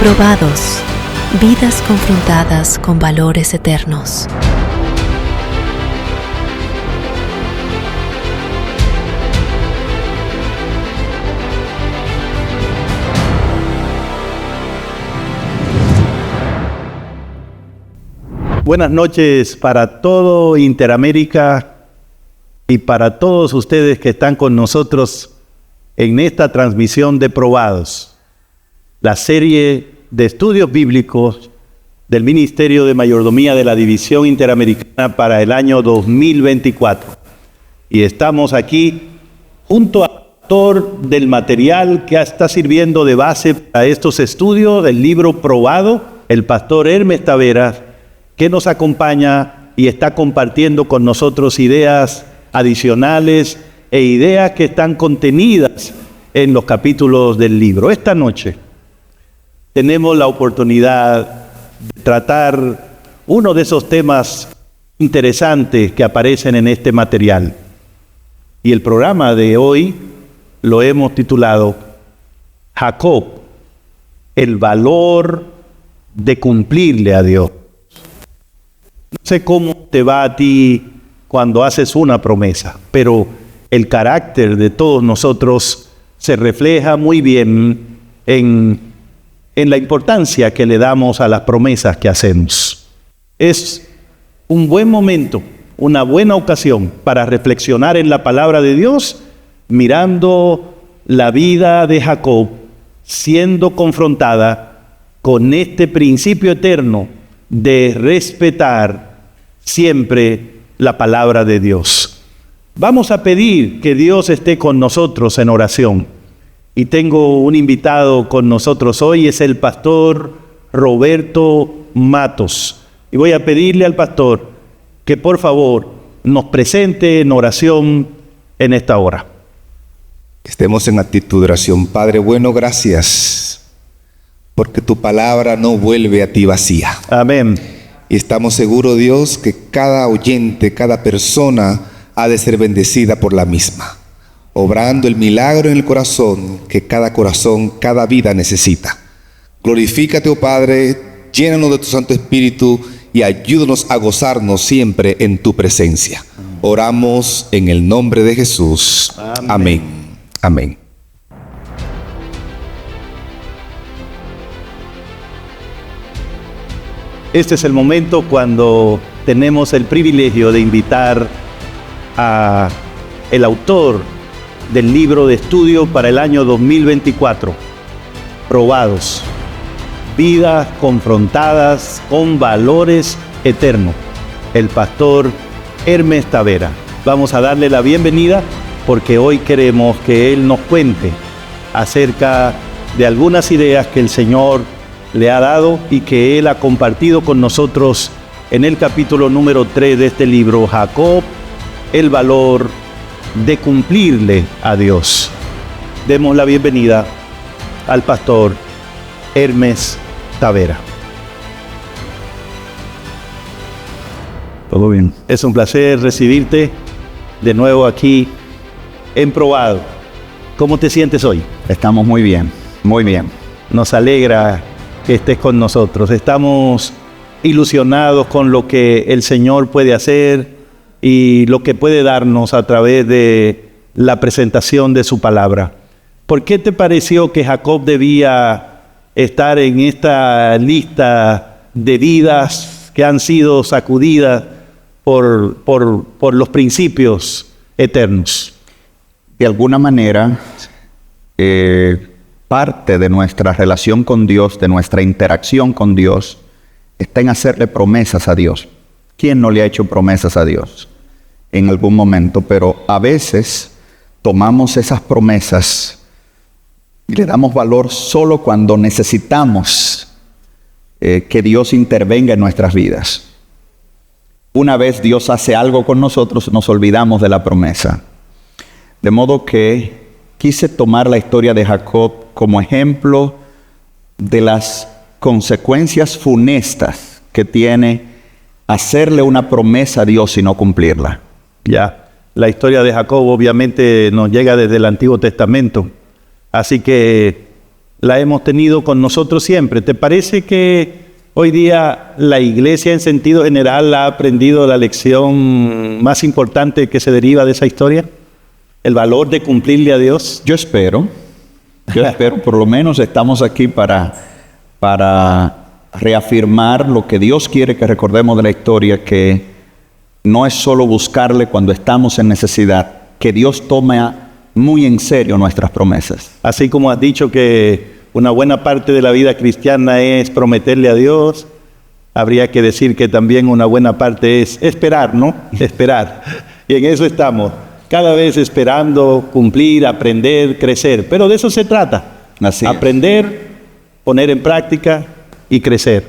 Probados, vidas confrontadas con valores eternos. Buenas noches para todo Interamérica y para todos ustedes que están con nosotros en esta transmisión de Probados, la serie de estudios bíblicos del Ministerio de Mayordomía de la División Interamericana para el año 2024. Y estamos aquí junto al autor del material que está sirviendo de base para estos estudios del libro Probado, el pastor Hermes Taveras, que nos acompaña y está compartiendo con nosotros ideas adicionales e ideas que están contenidas en los capítulos del libro. Esta noche tenemos la oportunidad de tratar uno de esos temas interesantes que aparecen en este material. Y el programa de hoy lo hemos titulado Jacob, el valor de cumplirle a Dios. No sé cómo te va a ti cuando haces una promesa, pero el carácter de todos nosotros se refleja muy bien en la importancia que le damos a las promesas que hacemos. Es un buen momento, una buena ocasión para reflexionar en la palabra de Dios, mirando la vida de Jacob siendo confrontada con este principio eterno de respetar siempre la palabra de Dios. Vamos a pedir que Dios esté con nosotros en oración. Y tengo un invitado con nosotros hoy, es el pastor Roberto Matos. Y voy a pedirle al pastor que por favor nos presente en oración en esta hora. Estemos en actitud de oración. Padre bueno, gracias, porque tu palabra no vuelve a ti vacía. Amén. Y estamos seguros, Dios, que cada oyente, cada persona ha de ser bendecida por la misma, obrando el milagro en el corazón que cada corazón, cada vida necesita. Glorifícate, oh Padre, llénanos de tu Santo Espíritu y ayúdanos a gozarnos siempre en tu presencia. Oramos en el nombre de Jesús. Amén. Amén. Este es el momento cuando tenemos el privilegio de invitar a el autor del libro de estudio para el año 2024, Probados, vidas confrontadas con valores eternos, el pastor Hermes Taveras. Vamos a darle la bienvenida porque hoy queremos que él nos cuente acerca de algunas ideas que el Señor le ha dado y que él ha compartido con nosotros en el capítulo número 3 de este libro, Jacob, el valor de cumplirle a Dios. Demos la bienvenida al pastor Hermes Taveras. Todo bien. Es un placer recibirte de nuevo aquí en Probado. ¿Cómo te sientes hoy? Estamos muy bien, muy bien. Nos alegra que estés con nosotros. Estamos ilusionados con lo que el Señor puede hacer y lo que puede darnos a través de la presentación de su palabra. ¿Por qué te pareció que Jacob debía estar en esta lista de vidas que han sido sacudidas por los principios eternos? De alguna manera, parte de nuestra relación con Dios, de nuestra interacción con Dios, está en hacerle promesas a Dios. ¿Quién no le ha hecho promesas a Dios en algún momento? Pero a veces tomamos esas promesas y le damos valor solo cuando necesitamos que Dios intervenga en nuestras vidas. Una vez Dios hace algo con nosotros, nos olvidamos de la promesa. De modo que quise tomar la historia de Jacob como ejemplo de las consecuencias funestas que tiene hacerle una promesa a Dios y no cumplirla. Ya, la historia de Jacob obviamente nos llega desde el Antiguo Testamento, así que la hemos tenido con nosotros siempre. ¿Te parece que hoy día la iglesia en sentido general ha aprendido la lección más importante que se deriva de esa historia? ¿El valor de cumplirle a Dios? Yo espero, por lo menos estamos aquí para reafirmar lo que Dios quiere que recordemos de la historia, que no es solo buscarle cuando estamos en necesidad, que Dios toma muy en serio nuestras promesas. Así como has dicho que una buena parte de la vida cristiana es prometerle a Dios, habría que decir que también una buena parte es esperar, ¿no? Esperar. Y en eso estamos, cada vez esperando, cumplir, aprender, crecer. Pero de eso se trata. Así aprender, poner en práctica y crecer.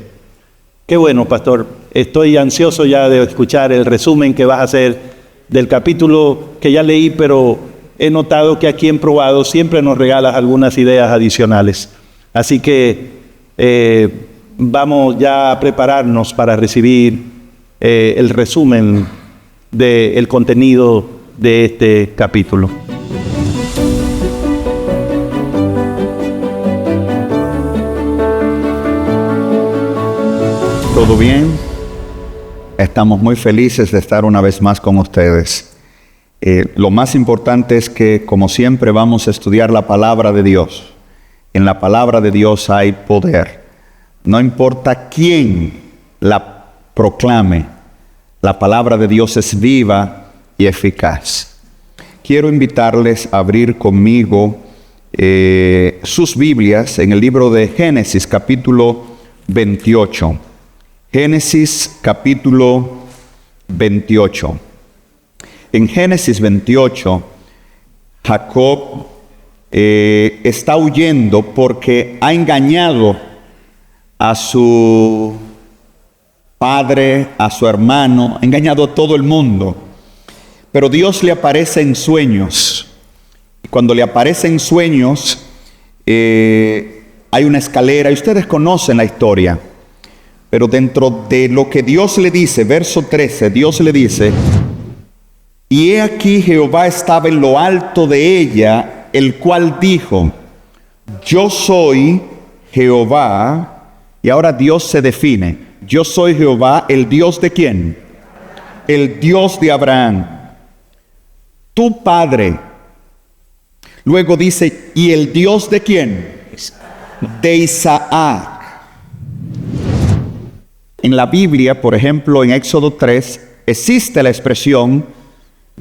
Qué bueno, pastor. Estoy ansioso ya de escuchar el resumen que vas a hacer del capítulo que ya leí, pero he notado que aquí en Probado siempre nos regalas algunas ideas adicionales. Así que vamos ya a prepararnos para recibir el resumen del contenido de este capítulo. ¿Todo bien? Estamos muy felices de estar una vez más con ustedes. Lo más importante es que, como siempre, vamos a estudiar la palabra de Dios. En la palabra de Dios hay poder. No importa quién la proclame, la palabra de Dios es viva y eficaz. Quiero invitarles a abrir conmigo sus Biblias en el libro de Génesis, capítulo 28. Génesis, capítulo 28. En Génesis 28, Jacob está huyendo porque ha engañado a su padre, a su hermano, ha engañado a todo el mundo. Pero Dios le aparece en sueños. Y cuando le aparece en sueños, hay una escalera, y ustedes conocen la historia. Pero dentro de lo que Dios le dice, verso 13, Dios le dice: y he aquí Jehová estaba en lo alto de ella, el cual dijo: yo soy Jehová. Y ahora Dios se define: yo soy Jehová, ¿el Dios de quién? El Dios de Abraham, tu padre. Luego dice: ¿y el Dios de quién? De Isaac. En la Biblia, por ejemplo, en Éxodo 3, existe la expresión: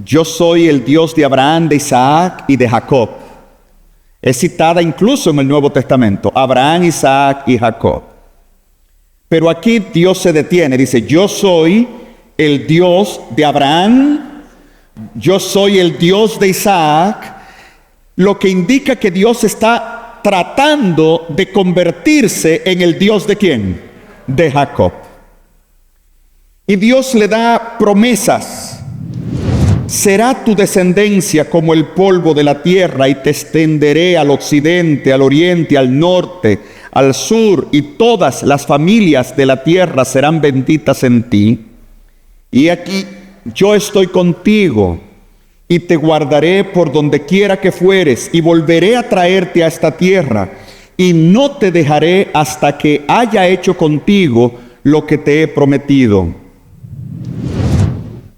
yo soy el Dios de Abraham, de Isaac y de Jacob. Es citada incluso en el Nuevo Testamento: Abraham, Isaac y Jacob. Pero aquí Dios se detiene, dice: yo soy el Dios de Abraham, yo soy el Dios de Isaac, lo que indica que Dios está tratando de convertirse en el Dios de ¿quién? De Jacob. Y Dios le da promesas. Será tu descendencia como el polvo de la tierra, y te extenderé al occidente, al oriente, al norte, al sur, y todas las familias de la tierra serán benditas en ti. Y aquí yo estoy contigo, y te guardaré por donde quiera que fueres, y volveré a traerte a esta tierra, y no te dejaré hasta que haya hecho contigo lo que te he prometido.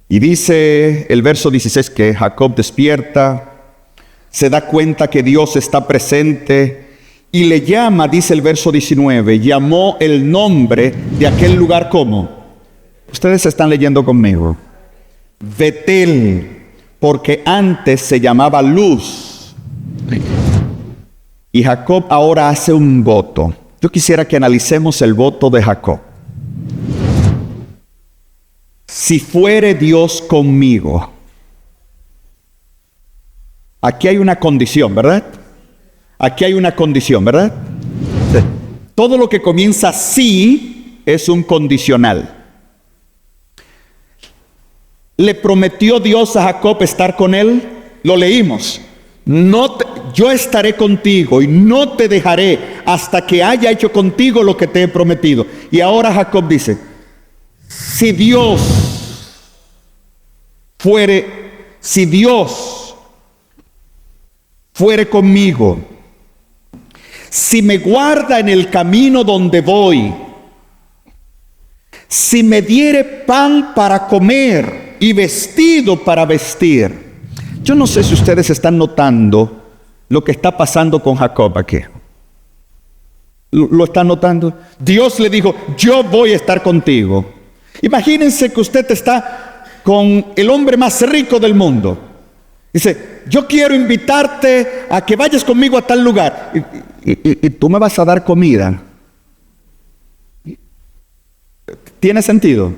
Y dice el verso 16 que Jacob despierta, se da cuenta que Dios está presente y le llama, dice el verso 19, llamó el nombre de aquel lugar como. Ustedes están leyendo conmigo. Betel, porque antes se llamaba Luz. Y Jacob ahora hace un voto. Yo quisiera que analicemos el voto de Jacob. Si fuere Dios conmigo. Aquí hay una condición, ¿verdad? Aquí hay una condición, ¿verdad? Todo lo que comienza sí es un condicional. ¿Le prometió Dios a Jacob estar con él? Lo leímos. Yo estaré contigo y no te dejaré hasta que haya hecho contigo lo que te he prometido. Y ahora Jacob dice: si Dios fuere conmigo, si me guarda en el camino donde voy, si me diere pan para comer y vestido para vestir. Yo no sé si ustedes están notando lo que está pasando con Jacob aquí. ¿Lo están notando? Dios le dijo, yo voy a estar contigo. Imagínense que usted está con el hombre más rico del mundo. Dice, yo quiero invitarte a que vayas conmigo a tal lugar. Y tú me vas a dar comida. ¿Tiene sentido?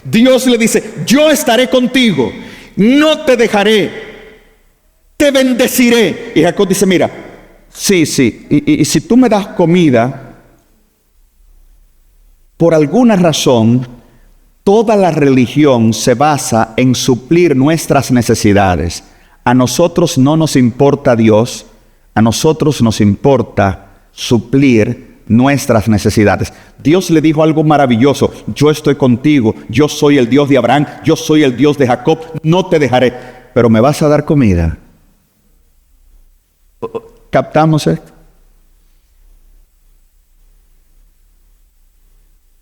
Dios le dice, yo estaré contigo, no te dejaré, te bendeciré. Y Jacob dice, mira, sí, y si tú me das comida, por alguna razón, toda la religión se basa en suplir nuestras necesidades. A nosotros no nos importa Dios, a nosotros nos importa suplir nuestras necesidades. Dios le dijo algo maravilloso, yo estoy contigo, yo soy el Dios de Abraham, yo soy el Dios de Jacob, no te dejaré, pero me vas a dar comida. ¿Captamos esto?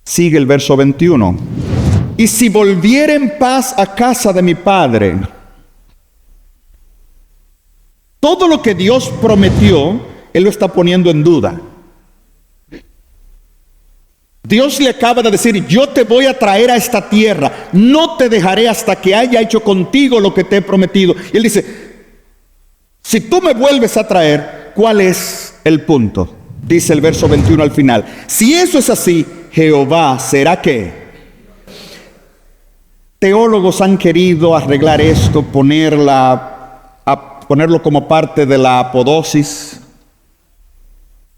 Sigue el verso 21. Y si volviera en paz a casa de mi padre. Todo lo que Dios prometió, Él lo está poniendo en duda. Dios le acaba de decir, yo te voy a traer a esta tierra, no te dejaré hasta que haya hecho contigo lo que te he prometido. Y Él dice, si tú me vuelves a traer, ¿cuál es el punto? Dice el verso 21 al final. Si eso es así, Jehová será ¿qué? Teólogos han querido arreglar esto, ponerlo como parte de la apodosis.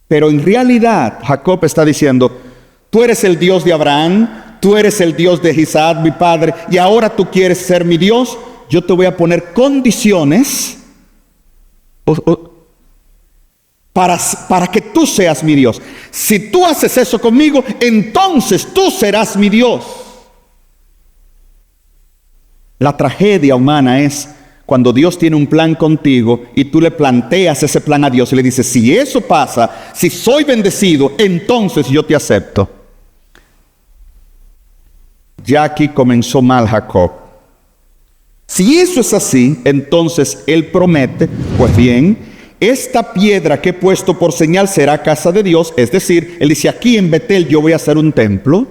Pero en realidad, Jacob está diciendo, tú eres el Dios de Abraham, tú eres el Dios de Isaac, mi padre, y ahora tú quieres ser mi Dios. Yo te voy a poner condiciones para que tú seas mi Dios. Si tú haces eso conmigo, entonces tú serás mi Dios. La tragedia humana es cuando Dios tiene un plan contigo y tú le planteas ese plan a Dios y le dices, si eso pasa, si soy bendecido, entonces yo te acepto. Ya aquí comenzó mal Jacob. Si eso es así, entonces él promete, pues bien, esta piedra que he puesto por señal será casa de Dios. Es decir, él dice, aquí en Betel yo voy a hacer un templo.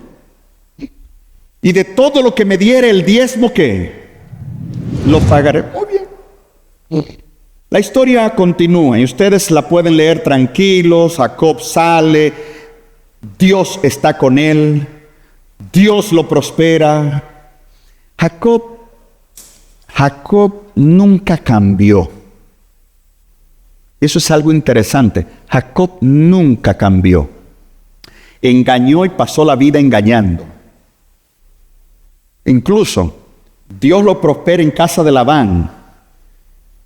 Y de todo lo que me diere el diezmo, ¿qué? Lo pagaré. Muy bien. La historia continúa y ustedes la pueden leer tranquilos. Jacob sale, Dios está con él, Dios lo prospera. Jacob nunca cambió. Eso es algo interesante. Jacob nunca cambió. Engañó y pasó la vida engañando. Incluso Dios lo prospera en casa de Labán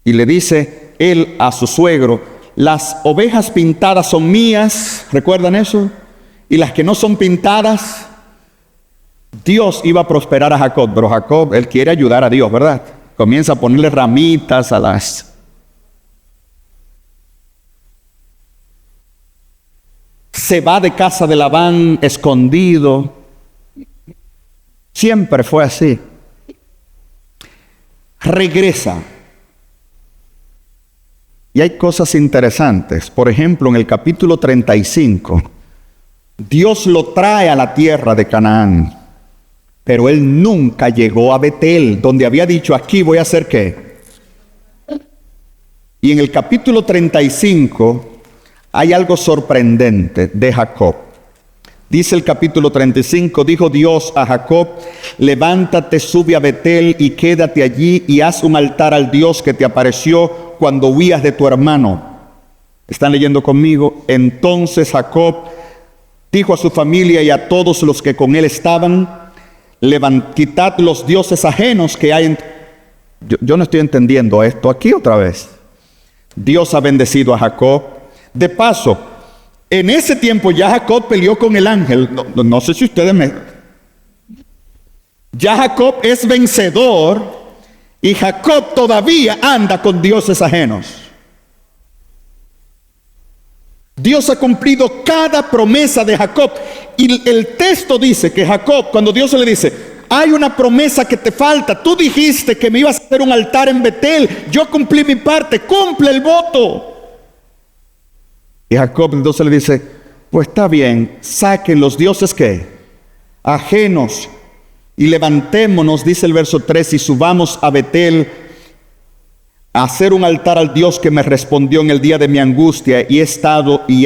y le dice él a su suegro, las ovejas pintadas son mías, ¿recuerdan eso? Y las que no son pintadas, Dios iba a prosperar a Jacob, pero Jacob, él quiere ayudar a Dios, ¿verdad? Comienza a ponerle ramitas a las... Se va de casa de Labán escondido. Siempre fue así. Regresa. Y hay cosas interesantes. Por ejemplo, en el capítulo 35, Dios lo trae a la tierra de Canaán. Pero él nunca llegó a Betel, donde había dicho, aquí voy a hacer ¿qué? Y en el capítulo 35 hay algo sorprendente de Jacob. Dice el capítulo 35, dijo Dios a Jacob, levántate, sube a Betel y quédate allí y haz un altar al Dios que te apareció cuando huías de tu hermano. ¿Están leyendo conmigo? Entonces Jacob dijo a su familia y a todos los que con él estaban, quitad los dioses ajenos que hay en... Yo no estoy entendiendo esto aquí otra vez. Dios ha bendecido a Jacob. De paso, en ese tiempo ya Jacob peleó con el ángel. No sé si ustedes me... Ya Jacob es vencedor y Jacob todavía anda con dioses ajenos. Dios ha cumplido cada promesa de Jacob. Y el texto dice que Jacob, cuando Dios le dice, hay una promesa que te falta, tú dijiste que me ibas a hacer un altar en Betel, yo cumplí mi parte, cumple el voto. Y Jacob entonces le dice, pues está bien, saquen los dioses que ajenos y levantémonos, dice el verso 3, y subamos a Betel a hacer un altar al Dios que me respondió en el día de mi angustia y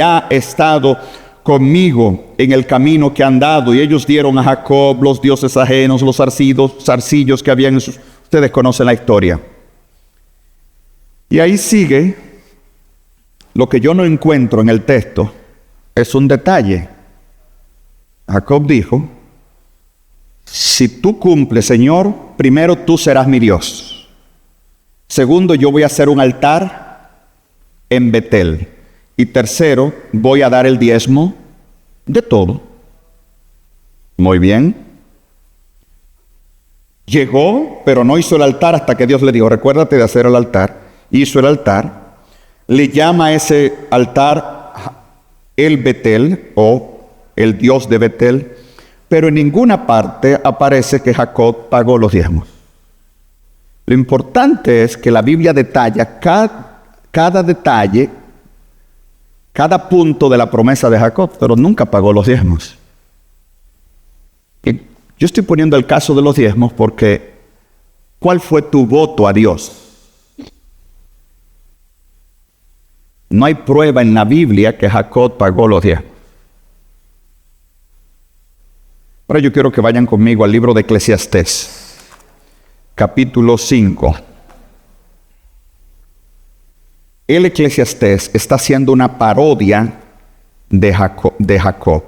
ha estado conmigo en el camino que han dado. Y ellos dieron a Jacob los dioses ajenos, los zarcillos que habían en sus... Ustedes conocen la historia. Y ahí sigue, lo que yo no encuentro en el texto es un detalle. Jacob dijo, si tú cumples, Señor, primero tú serás mi Dios. Segundo, yo voy a hacer un altar en Betel. Y tercero, voy a dar el diezmo de todo. Muy bien. Llegó, pero no hizo el altar hasta que Dios le dijo, recuérdate de hacer el altar. Hizo el altar. Le llama a ese altar el Betel o el Dios de Betel. Pero en ninguna parte aparece que Jacob pagó los diezmos. Lo importante es que la Biblia detalla cada detalle, cada punto de la promesa de Jacob, pero nunca pagó los diezmos. Y yo estoy poniendo el caso de los diezmos porque ¿cuál fue tu voto a Dios? No hay prueba en la Biblia que Jacob pagó los diezmos. Ahora yo quiero que vayan conmigo al libro de Eclesiastés. Capítulo 5. El Eclesiastés está haciendo una parodia de Jacob.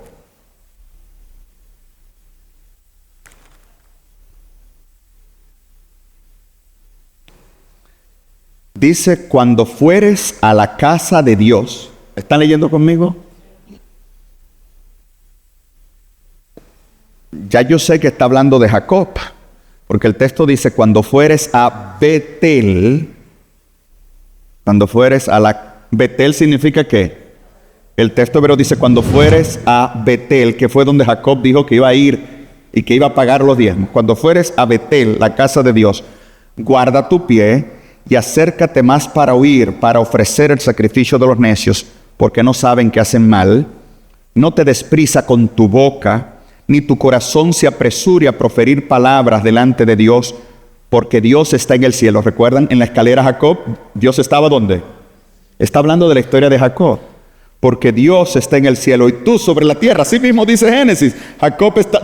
Dice, cuando fueres a la casa de Dios. ¿Están leyendo conmigo? Ya yo sé que está hablando de Jacob. Porque el texto dice, cuando fueres a Betel, Betel significa que, el texto hebreo dice, cuando fueres a Betel, que fue donde Jacob dijo que iba a ir y que iba a pagar los diezmos. Cuando fueres a Betel, la casa de Dios, guarda tu pie y acércate más para oír, para ofrecer el sacrificio de los necios, porque no saben que hacen mal. No te des prisa con tu boca, ni tu corazón se apresure a proferir palabras delante de Dios, porque Dios está en el cielo. ¿Recuerdan? En la escalera Jacob, ¿Dios estaba dónde? Está hablando de la historia de Jacob. Porque Dios está en el cielo y tú sobre la tierra. Así mismo dice Génesis.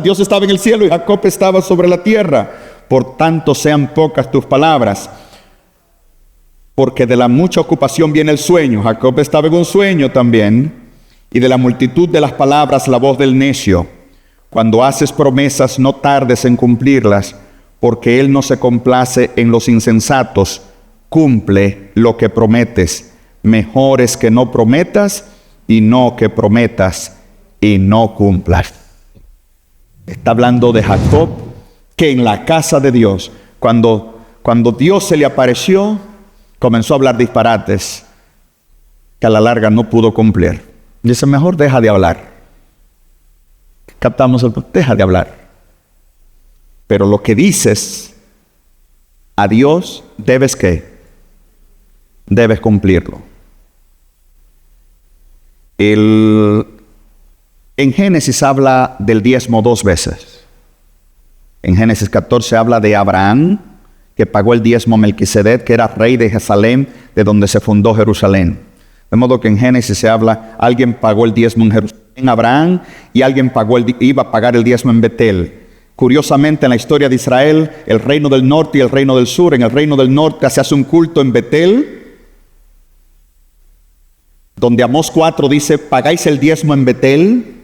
Dios estaba en el cielo y Jacob estaba sobre la tierra. Por tanto, sean pocas tus palabras, porque de la mucha ocupación viene el sueño. Jacob estaba en un sueño también. Y de la multitud de las palabras, la voz del necio. Cuando haces promesas, no tardes en cumplirlas, porque Él no se complace en los insensatos. Cumple lo que prometes. Mejor es que no prometas y no que prometas y no cumplas. Está hablando de Jacob, que en la casa de Dios, cuando Dios se le apareció, comenzó a hablar disparates que a la larga no pudo cumplir. Dice, mejor deja de hablar. Captamos deja de hablar. Pero lo que dices a Dios, debes cumplirlo. En Génesis habla del diezmo 2 veces. En Génesis 14 habla de Abraham, que pagó el diezmo a Melquisedec, que era rey de Jerusalén, de donde se fundó Jerusalén. De modo que en Génesis se habla, alguien pagó el diezmo en Jerusalén, Abraham, y alguien iba a pagar el diezmo en Betel. Curiosamente, en la historia de Israel, el reino del norte y el reino del sur, en el reino del norte se hace un culto en Betel, donde Amós 4 dice, pagáis el diezmo en Betel,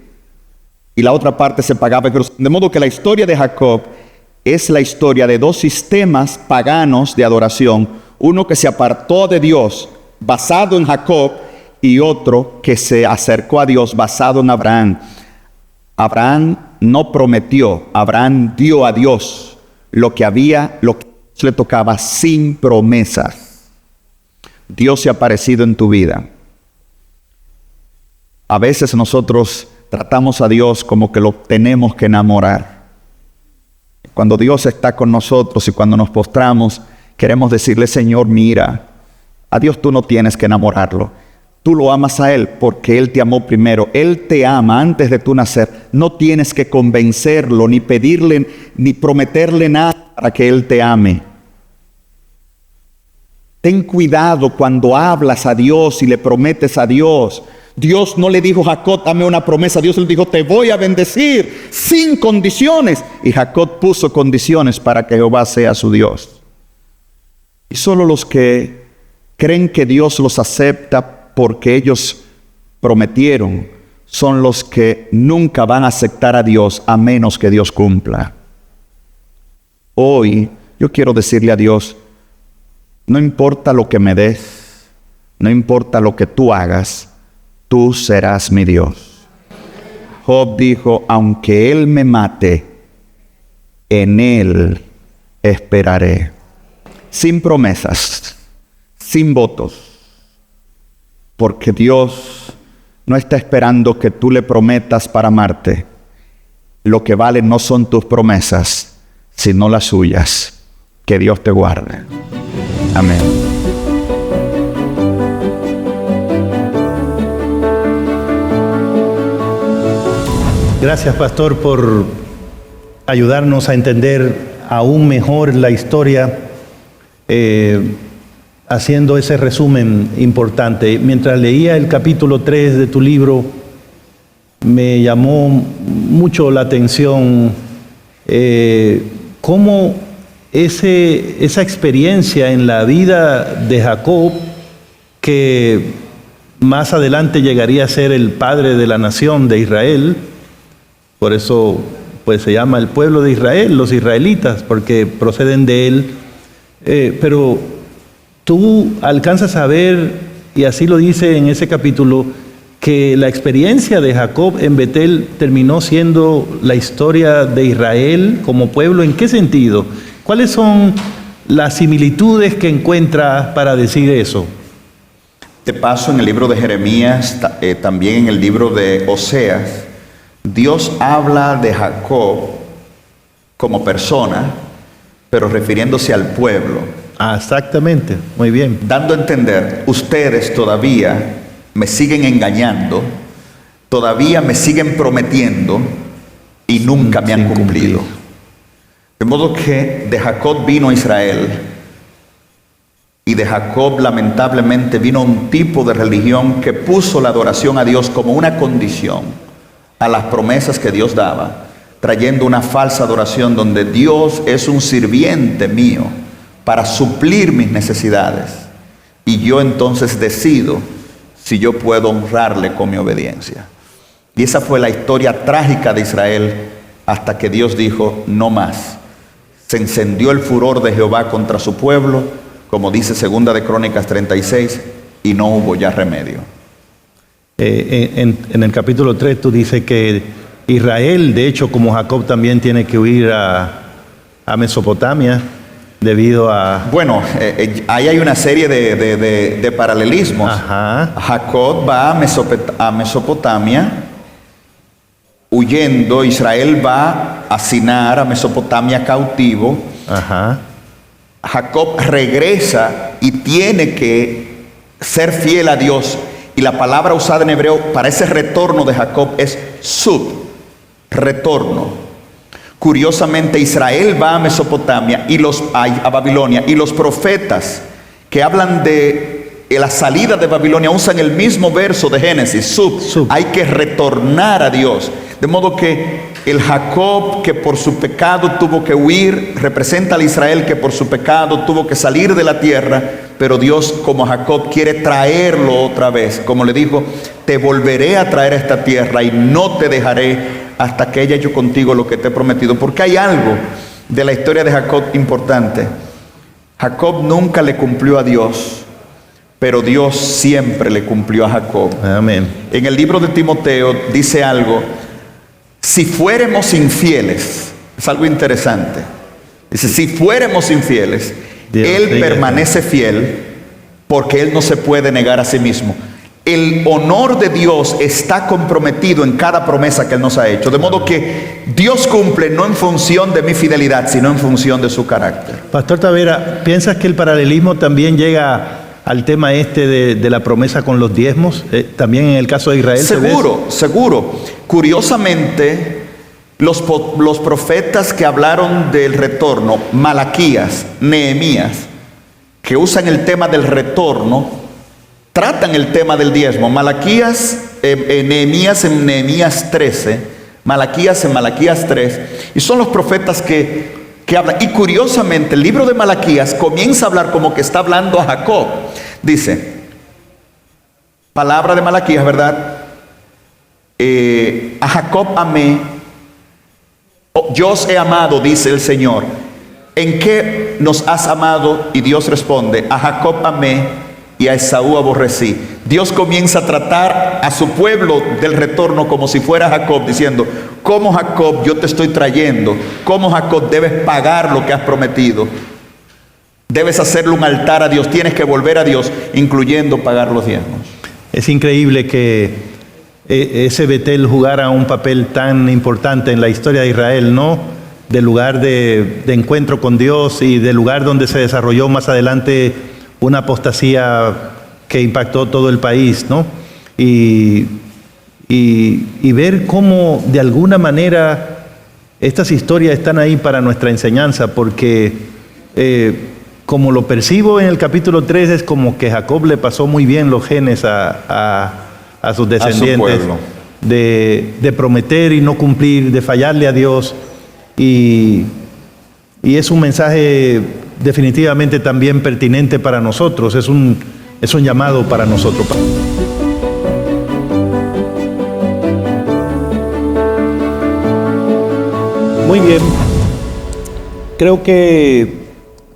y la otra parte se pagaba en Jerusalén. De modo que la historia de Jacob es la historia de 2 sistemas paganos de adoración, uno que se apartó de Dios, basado en Jacob, y otro que se acercó a Dios, basado en Abraham. Abraham no prometió, Abraham dio a Dios lo que le tocaba sin promesas. Dios se ha aparecido en tu vida. A veces nosotros tratamos a Dios como que lo tenemos que enamorar. Cuando Dios está con nosotros y cuando nos postramos, queremos decirle: Señor, mira, a Dios tú no tienes que enamorarlo. Tú lo amas a Él porque Él te amó primero. Él te ama antes de tú nacer. No tienes que convencerlo, ni pedirle, ni prometerle nada para que Él te ame. Ten cuidado cuando hablas a Dios y le prometes a Dios. Dios no le dijo a Jacob: dame una promesa. Dios le dijo: te voy a bendecir sin condiciones. Y Jacob puso condiciones para que Jehová sea su Dios. Y solo los que creen que Dios los acepta porque ellos prometieron son los que nunca van a aceptar a Dios a menos que Dios cumpla. Hoy yo quiero decirle a Dios: no importa lo que me des, no importa lo que tú hagas, tú serás mi Dios. Job dijo: aunque Él me mate, en Él esperaré. Sin promesas, sin votos. Porque Dios no está esperando que tú le prometas para amarte. Lo que vale no son tus promesas, sino las suyas. Que Dios te guarde. Amén. Gracias, pastor, por ayudarnos a entender aún mejor la historia, haciendo ese resumen importante. Mientras leía el capítulo 3 de tu libro, me llamó mucho la atención cómo esa experiencia en la vida de Jacob, que más adelante llegaría a ser el padre de la nación de Israel, por eso pues se llama el pueblo de Israel, los israelitas, porque proceden de él, pero tú alcanzas a ver, y así lo dice en ese capítulo, que la experiencia de Jacob en Betel terminó siendo la historia de Israel como pueblo. ¿En qué sentido? ¿Cuáles son las similitudes que encuentras para decir eso? De paso, en el libro de Jeremías, también en el libro de Oseas, Dios habla de Jacob como persona, pero refiriéndose al pueblo. Ah, exactamente, muy bien. Dando a entender: ustedes todavía me siguen engañando, todavía me siguen prometiendo y nunca me han cumplido. De modo que de Jacob vino Israel, y de Jacob lamentablemente vino un tipo de religión que puso la adoración a Dios como una condición a las promesas que Dios daba, trayendo una falsa adoración donde Dios es un sirviente mío para suplir mis necesidades, y yo entonces decido si yo puedo honrarle con mi obediencia. Y esa fue la historia trágica de Israel, hasta que Dios dijo: no más. Se encendió el furor de Jehová contra su pueblo, como dice 2 de Crónicas 36, y no hubo ya remedio. En el capítulo 3 tú dices que Israel, de hecho, como Jacob, también tiene que huir a Mesopotamia debido a... Bueno, ahí hay una serie de paralelismos. Ajá. Jacob va a Mesopotamia huyendo. Israel va a Sinar, a Mesopotamia, cautivo. Ajá. Jacob regresa y tiene que ser fiel a Dios. Y la palabra usada en hebreo para ese retorno de Jacob es sub, retorno. Curiosamente, Israel va a Mesopotamia a Babilonia, y los profetas que hablan de la salida de Babilonia usan el mismo verso de Génesis, sub. Hay que retornar a Dios. De modo que el Jacob que por su pecado tuvo que huir representa al Israel que por su pecado tuvo que salir de la tierra, pero Dios, como Jacob, quiere traerlo otra vez. Como le dijo: te volveré a traer a esta tierra y no te dejaré hasta que haya hecho contigo lo que te he prometido. Porque hay algo de la historia de Jacob importante. Jacob nunca le cumplió a Dios, pero Dios siempre le cumplió a Jacob. Amén. En el libro de Timoteo dice algo: si fuéramos infieles, es algo interesante. Dice: si fuéramos infieles, Él permanece fiel, porque Él no se puede negar a sí mismo. el honor de Dios está comprometido en cada promesa que Él nos ha hecho. De modo que Dios cumple no en función de mi fidelidad, sino en función de su carácter. Pastor Tavera, ¿piensas que el paralelismo también llega al tema de la promesa con los diezmos? También en el caso de Israel. Seguro. Curiosamente, los profetas que hablaron del retorno, Malaquías, Nehemías, que usan el tema del retorno, tratan el tema del diezmo. Malaquías, Nehemías en Nehemías 13, Malaquías en Malaquías 3, y son los profetas que hablan. Y curiosamente, el libro de Malaquías comienza a hablar como que está hablando a Jacob. Dice, palabra de Malaquías, ¿verdad? A Jacob amé, yo os he amado, dice el Señor. ¿En qué nos has amado? Y Dios responde, a Jacob amé y a Esaú aborrecí. Dios comienza a tratar a su pueblo del retorno como si fuera Jacob, diciendo, como Jacob yo te estoy trayendo, como Jacob debes pagar lo que has prometido, debes hacerle un altar a Dios, tienes que volver a Dios, incluyendo pagar los diezmos. Es increíble que ese Betel jugara un papel tan importante en la historia de Israel, ¿no? Del lugar de encuentro con Dios y del lugar donde se desarrolló más adelante una apostasía que impactó todo el país, ¿no? Y ver cómo de alguna manera estas historias están ahí para nuestra enseñanza, porque como lo percibo en el capítulo 3, es como que Jacob le pasó muy bien los genes a sus descendientes, de prometer y no cumplir, de fallarle a Dios, y es un mensaje definitivamente también pertinente para nosotros, es un llamado para nosotros. Muy bien, creo que,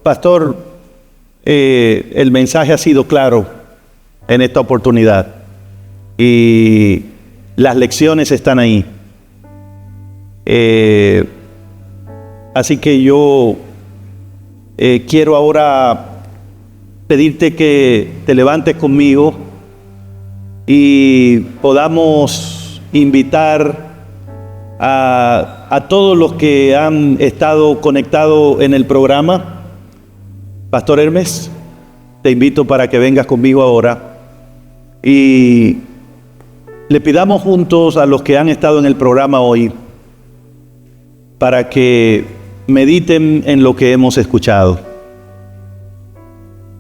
pastor, el mensaje ha sido claro en esta oportunidad y las lecciones están ahí. Así que yo quiero ahora pedirte que te levantes conmigo y podamos invitar a todos los que han estado conectados en el programa. Pastor Hermes, te invito para que vengas conmigo ahora y le pidamos juntos a los que han estado en el programa hoy para que mediten en lo que hemos escuchado.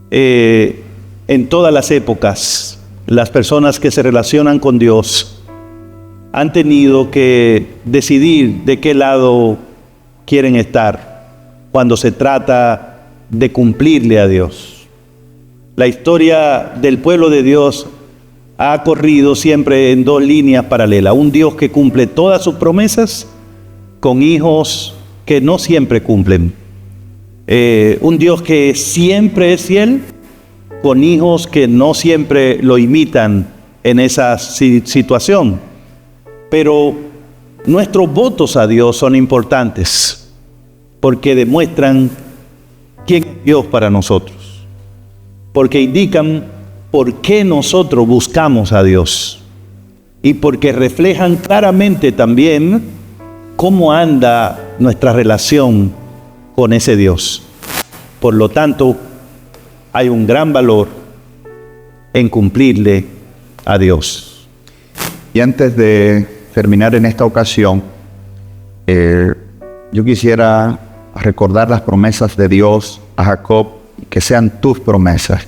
En todas las épocas, las personas que se relacionan con Dios han tenido que decidir de qué lado quieren estar cuando se trata de cumplirle a Dios. La historia del pueblo de Dios ha corrido siempre en dos líneas paralelas. Un Dios que cumple todas sus promesas con hijos que no siempre cumplen. Un Dios que siempre es fiel con hijos que no siempre lo imitan en esa situación. Pero nuestros votos a Dios son importantes porque demuestran quién es Dios para nosotros, porque indican por qué nosotros buscamos a Dios y porque reflejan claramente también cómo anda nuestra relación con ese Dios. Por lo tanto, hay un gran valor en cumplirle a Dios. Y antes de terminar en esta ocasión, yo quisiera recordar las promesas de Dios a Jacob, que sean tus promesas.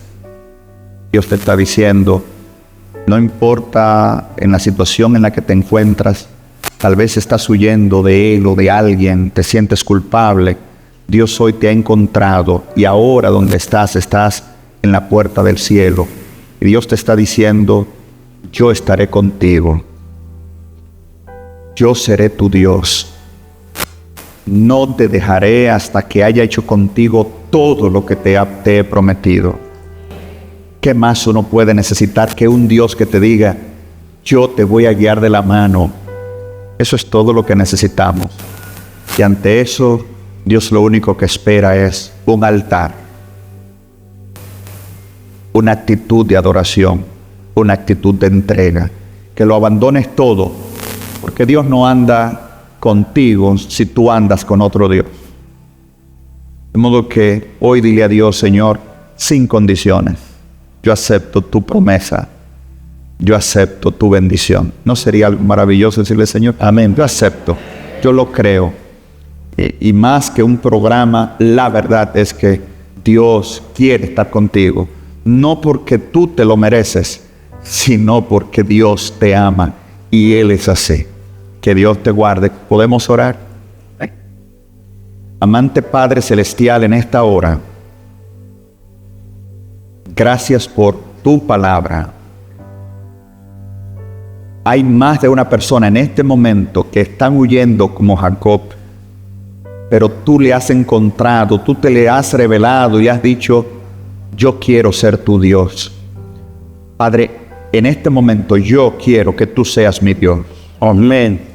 Dios te está diciendo, no importa en la situación en la que te encuentras, tal vez estás huyendo de él o de alguien, te sientes culpable. Dios hoy te ha encontrado y ahora donde estás en la puerta del cielo. Y Dios te está diciendo, yo estaré contigo. Yo seré tu Dios. No te dejaré hasta que haya hecho contigo todo lo que te he prometido. ¿Qué más uno puede necesitar que un Dios que te diga, yo te voy a guiar de la mano? Eso es todo lo que necesitamos. Y ante eso, Dios lo único que espera es un altar, una actitud de adoración, una actitud de entrega, que lo abandones todo, porque Dios no anda contigo si tú andas con otro Dios. De modo que hoy dile a Dios: Señor, sin condiciones, yo acepto tu promesa, yo acepto tu bendición. ¿No sería algo maravilloso decirle: Señor, amén, yo acepto, yo lo creo? Y más que un programa, la verdad es que Dios quiere estar contigo, no porque tú te lo mereces, sino porque Dios te ama y Él es así. Que Dios te guarde. ¿Podemos orar? Amante Padre Celestial, en esta hora, gracias por tu palabra. Hay más de una persona en este momento que están huyendo como Jacob, pero tú le has encontrado, tú te le has revelado y has dicho: yo quiero ser tu Dios. Padre, en este momento yo quiero que tú seas mi Dios. Amén.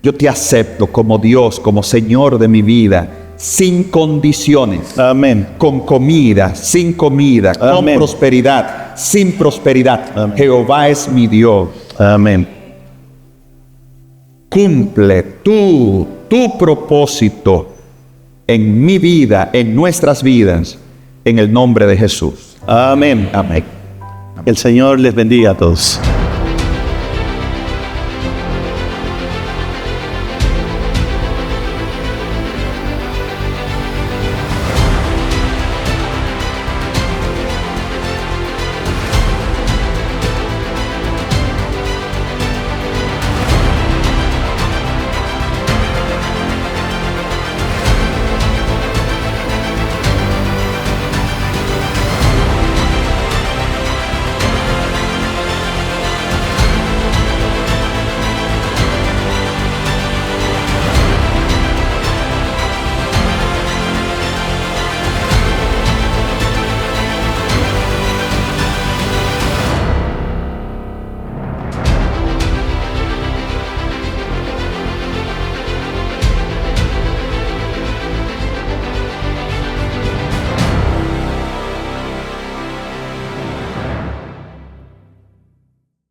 Yo te acepto como Dios, como Señor de mi vida, sin condiciones. Amén. Con comida, sin comida. Amén. Con prosperidad, sin prosperidad. Amén. Jehová es mi Dios. Amén. Cumple tu propósito en mi vida, en nuestras vidas, en el nombre de Jesús. Amén. Amén. El Señor les bendiga a todos.